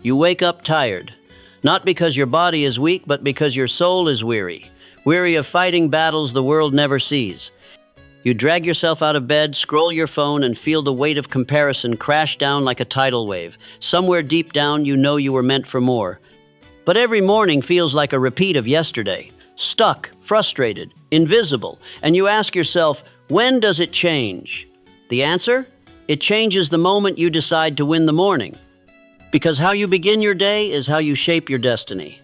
You wake up tired, not because your body is weak, but because your soul is weary, weary of fighting battles the world never sees. You drag yourself out of bed, scroll your phone, and feel the weight of comparison crash down like a tidal wave. Somewhere deep down, you know you were meant for more. But every morning feels like a repeat of yesterday. Stuck, frustrated, invisible, and you ask yourself, when does it change? The answer? It changes the moment you decide to win the morning. Because how you begin your day is how you shape your destiny.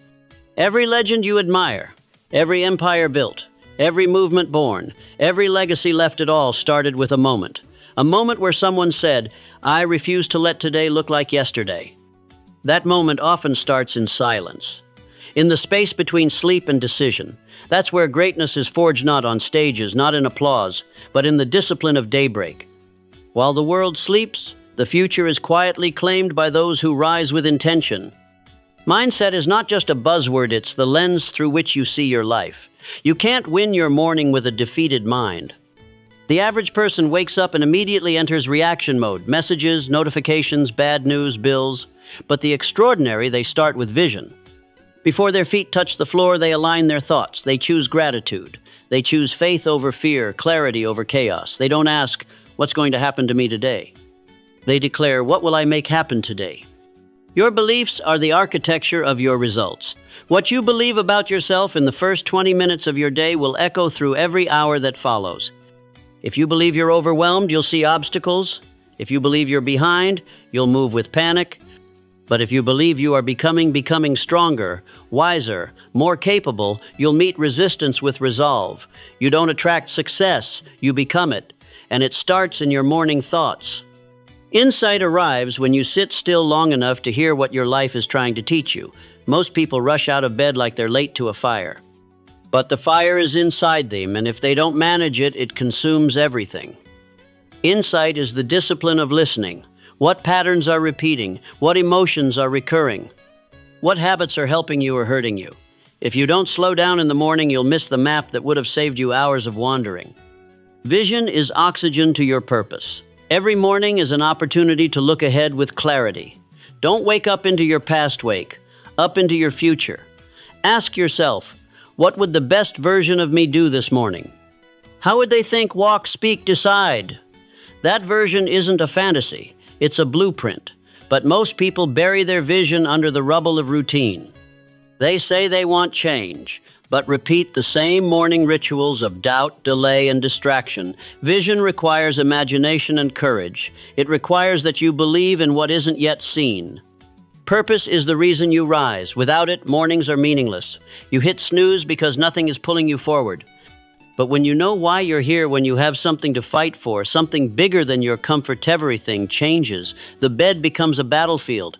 Every legend you admire, every empire built, every movement born, every legacy left at all started with a moment. A moment where someone said, "I refuse to let today look like yesterday." That moment often starts in silence. In the space between sleep and decision. That's where greatness is forged, not on stages, not in applause, but in the discipline of daybreak. While the world sleeps, the future is quietly claimed by those who rise with intention. Mindset is not just a buzzword, it's the lens through which you see your life. You can't win your morning with a defeated mind. The average person wakes up and immediately enters reaction mode, messages, notifications, bad news, bills. But the extraordinary, they start with vision. Before their feet touch the floor, they align their thoughts. They choose gratitude. They choose faith over fear, clarity over chaos. They don't ask, "What's going to happen to me today?" They declare, "What will I make happen today?" Your beliefs are the architecture of your results. What you believe about yourself in the first 20 minutes of your day will echo through every hour that follows. If you believe you're overwhelmed, you'll see obstacles. If you believe you're behind, you'll move with panic. But if you believe you are becoming stronger, wiser, more capable, you'll meet resistance with resolve. You don't attract success, you become it. And it starts in your morning thoughts. Insight arrives when you sit still long enough to hear what your life is trying to teach you. Most people rush out of bed like they're late to a fire. But the fire is inside them, and if they don't manage it, it consumes everything. Insight is the discipline of listening. What patterns are repeating? What emotions are recurring? What habits are helping you or hurting you? If you don't slow down in the morning, you'll miss the map that would have saved you hours of wandering. Vision is oxygen to your purpose. Every morning is an opportunity to look ahead with clarity. Don't wake up into your past, wake up into your future. Ask yourself, what would the best version of me do this morning? How would they think, walk, speak, decide? That version isn't a fantasy, it's a blueprint. But most people bury their vision under the rubble of routine. They say they want change, but repeat the same morning rituals of doubt, delay, and distraction. Vision requires imagination and courage. It requires that you believe in what isn't yet seen. Purpose is the reason you rise. Without it, mornings are meaningless. You hit snooze because nothing is pulling you forward. But when you know why you're here, when you have something to fight for, something bigger than your comfort, everything changes. The bed becomes a battlefield.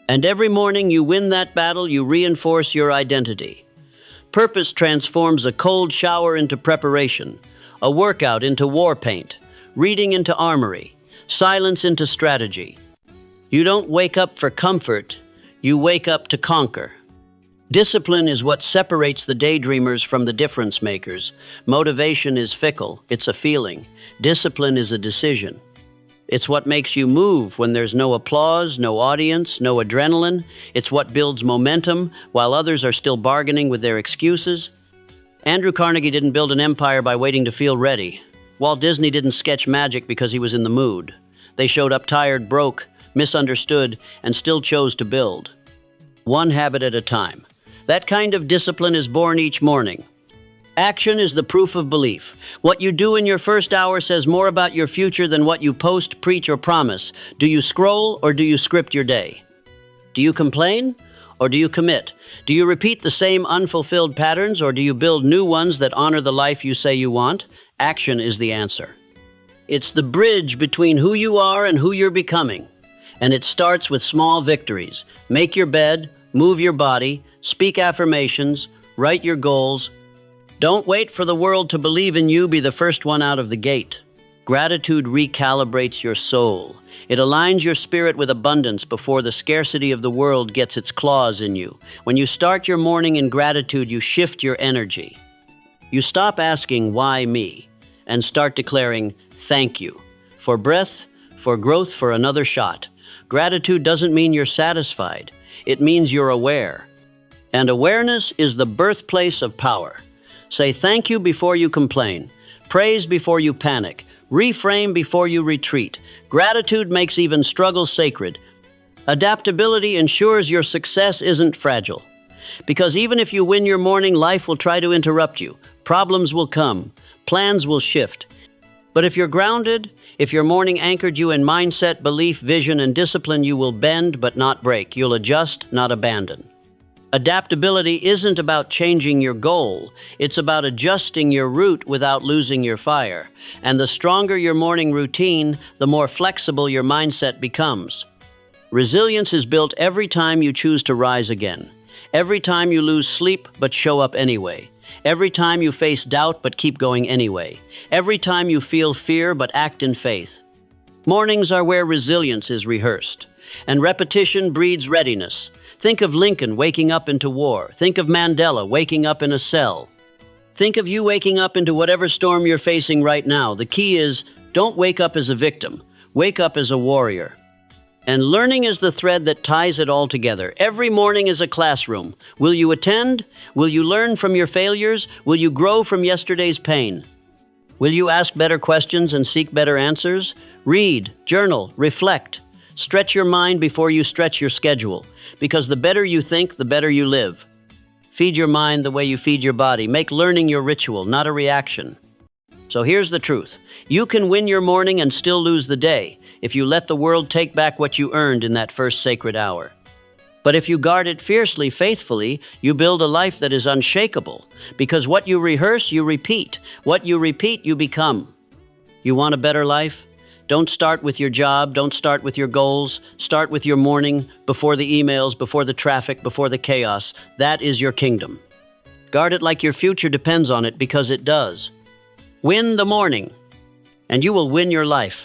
And every morning you win that battle, you reinforce your identity. Purpose transforms a cold shower into preparation, a workout into war paint, reading into armory, silence into strategy. You don't wake up for comfort, you wake up to conquer. Discipline is what separates the daydreamers from the difference makers. Motivation is fickle, it's a feeling. Discipline is a decision. It's what makes you move when there's no applause, no audience, no adrenaline. It's what builds momentum while others are still bargaining with their excuses. Andrew Carnegie didn't build an empire by waiting to feel ready. Walt Disney didn't sketch magic because he was in the mood. They showed up tired, broke, misunderstood, and still chose to build. One habit at a time. That kind of discipline is born each morning. Action is the proof of belief. What you do in your first hour says more about your future than what you post, preach, or promise. Do you scroll or do you script your day? Do you complain or do you commit? Do you repeat the same unfulfilled patterns or do you build new ones that honor the life you say you want? Action is the answer. It's the bridge between who you are and who you're becoming. And it starts with small victories. Make your bed, move your body, speak affirmations, write your goals. Don't wait for the world to believe in you. Be the first one out of the gate. Gratitude recalibrates your soul. It aligns your spirit with abundance before the scarcity of the world gets its claws in you. When you start your morning in gratitude, you shift your energy. You stop asking, "Why me?" and start declaring, "Thank you." For breath, for growth, for another shot. Gratitude doesn't mean you're satisfied. It means you're aware. And awareness is the birthplace of power. Say thank you before you complain. Praise before you panic. Reframe before you retreat. Gratitude makes even struggle sacred. Adaptability ensures your success isn't fragile. Because even if you win your morning, life will try to interrupt you. Problems will come. Plans will shift. But if you're grounded, if your morning anchored you in mindset, belief, vision, and discipline, you will bend but not break. You'll adjust, not abandon. Adaptability isn't about changing your goal. It's about adjusting your route without losing your fire. And the stronger your morning routine, the more flexible your mindset becomes. Resilience is built every time you choose to rise again. Every time you lose sleep but show up anyway. Every time you face doubt but keep going anyway. Every time you feel fear but act in faith. Mornings are where resilience is rehearsed. And repetition breeds readiness. Think of Lincoln waking up into war. Think of Mandela waking up in a cell. Think of you waking up into whatever storm you're facing right now. The key is, don't wake up as a victim. Wake up as a warrior. And learning is the thread that ties it all together. Every morning is a classroom. Will you attend? Will you learn from your failures? Will you grow from yesterday's pain? Will you ask better questions and seek better answers? Read, journal, reflect. Stretch your mind before you stretch your schedule. Because the better you think, the better you live. Feed your mind the way you feed your body. Make learning your ritual, not a reaction. So here's the truth. You can win your morning and still lose the day if you let the world take back what you earned in that first sacred hour. But if you guard it fiercely, faithfully, you build a life that is unshakable. Because what you rehearse, you repeat. What you repeat, you become. You want a better life? Don't start with your job. Don't start with your goals. Start with your morning, before the emails, before the traffic, before the chaos. That is your kingdom. Guard it like your future depends on it, because it does. Win the morning, and you will win your life.